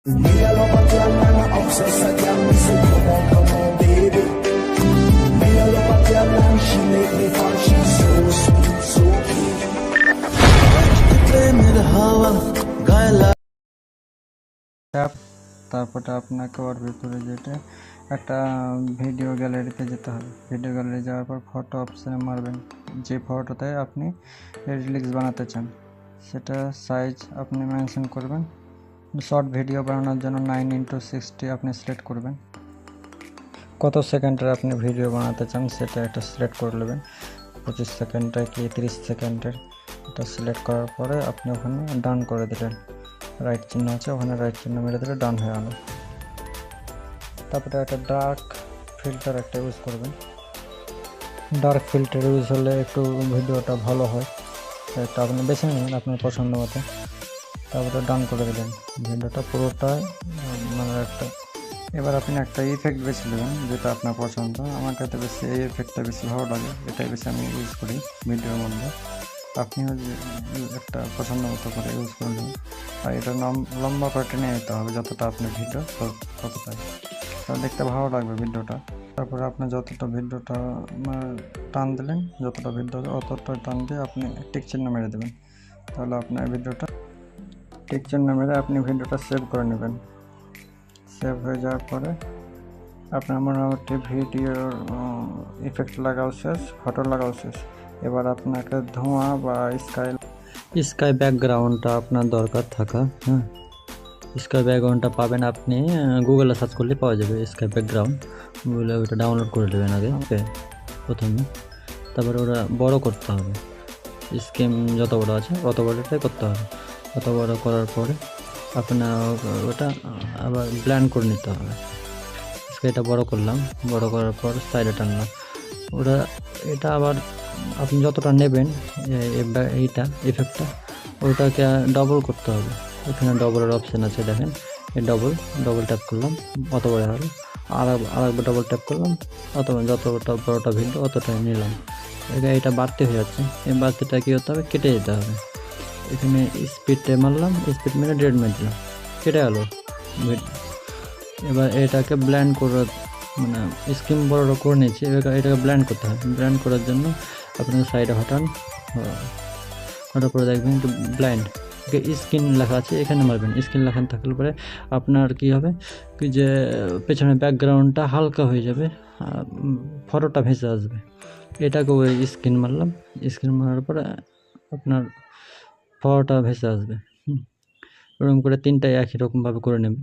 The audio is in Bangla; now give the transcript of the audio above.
Mia lo patlana obsessa chiam me say come on baby. Mia lo patlana she make me fall she's so sweet so cute. প্রেমের হাওয়া গায়লা ট্যাপ তারপরে আপনাকে ওর ভিতরে যেটা একটা ভিডিও গ্যালারিতে যেতে হবে। ভিডিও গ্যালারি যাওয়ার পর ফটো অপশানে মারবেন। যে ফটোতে আপনি রিলিক্স বানাতে চান সেটা সাইজ আপনি মেনশন করবেন। শর্ট ভিডিও বানানোর জন্য 9x60 আপনি সিলেক্ট করবেন। কত সেকেন্ডের আপনি ভিডিও বানাতে চান সেটা একটা সিলেক্ট করে নেবেন। 25 সেকেন্ডের কি 30 সেকেন্ডের, এটা সিলেক্ট করার পরে আপনি ওখানে ডান করে দিলেন। রাইট চিহ্ন আছে, ওখানে রাইট চিহ্ন মেরে দিলে ডান হয়ে গেল। তারপরে একটা ডার্ক ফিল্টার একটা ইউজ করবেন। ডার্ক ফিল্টার ইউজ হলে একটু ভিডিওটা ভালো হয়, এটা আপনি বেছে নেবেন আপনার পছন্দ মতো। তারপরে ডান করে দিলেন ভিডিওটা পুরোটাই মানে একটা। এবার আপনি একটা ইফেক্ট বেছে নেবেন যেটা আপনার পছন্দ। আমার কাছে বেশি এই ইফেক্টটা বেশি ভালো লাগে, এটাই বেশি আমি ইউজ করি ভিডিওর মধ্যে। আপনিও একটা পছন্দ মতো করে ইউজ করে নেবেন। আর এটা লম্বা করে টেনে নিতে হবে, যতটা আপনার ভিডিও ততটাই, তাহলে দেখতে ভালো লাগবে ভিডিওটা। তারপরে আপনি যতটা ভিডিওটা টান দিলেন, যতটা ভিডিও অতটা টান দিয়ে আপনি টিক চিহ্ন মেরে দেবেন। তাহলে আপনার ভিডিওটা টিক চিহ্ন মেরে আপনি ভিডিওটা সেভ করে নেবেন। সেভ হয়ে যাওয়ার পরে আপনার মোটামুটি ভিডিওর ইফেক্ট লাগাও শেষ, ফটো লাগাও শেষ। এবার আপনাকে ধোঁয়া বা স্কাই ব্যাকগ্রাউন্ডটা আপনার দরকার থাকা। হ্যাঁ, স্কাই ব্যাকগ্রাউন্ডটা পাবেন আপনি গুগলে সার্চ করলে পাওয়া যাবে স্কাই ব্যাকগ্রাউন্ড। গুগলে ওইটা ডাউনলোড করে দেবেন আগে প্রথমে। তারপরে ওটা বড় করতে হবে, স্ক্রিন যত বড় আছে অত বড়টাই করতে হবে। অত বড় করার পরে আপনার ওটা আবার ব্ল্যান্ড করে নিতে হবে। স্কাইটা বড় করলাম, বড় করার পর সাইডে টানলাম ওটা। এটা আবার আপনি যতটা নেবেন এইটা ইফেক্টটা, ওটাকে ডবল করতে হবে। এখানে ডবলের অপশান আছে দেখেন, এই ডবল ট্যাপ করলাম, অত বড় হলো। আরেকবার ডবল ট্যাপ করলাম, যতটা বড়টা ভিডিও অতটাই নিলাম। এটা বাড়তে হয়ে যাচ্ছে, এই বাড়তিটা কী হতে হবে, কেটে যেতে হবে। এখানে স্পিডে মারলাম, স্পিড মেরে ডেড মেরে দিলাম, কেটে গেলো। এবার এটাকে ব্ল্যান্ড করে মানে স্ক্রিন বড় করে নিয়েছি, এটাকে ব্ল্যান্ড করতে হবে। ব্ল্যান্ড করার জন্য আপনাকে সাইডে হটান, হঠাৎ করে দেখবেন একটু ব্ল্যান্ড স্ক্রিন লেখা আছে, এখানে মারবেন। স্ক্রিন লেখা থাকলে পরে আপনার কি হবে, কি যে পেছনের ব্যাকগ্রাউন্ডটা হালকা হয়ে যাবে, ফটোটা ভেসে আসবে। এটাকে ওই স্ক্রিন মারলাম, স্ক্রিন মারার পরে আপনার ফটোটা ভেসে আসবে। এরকম করে তিনটাই একই রকমভাবে করে নেবেন।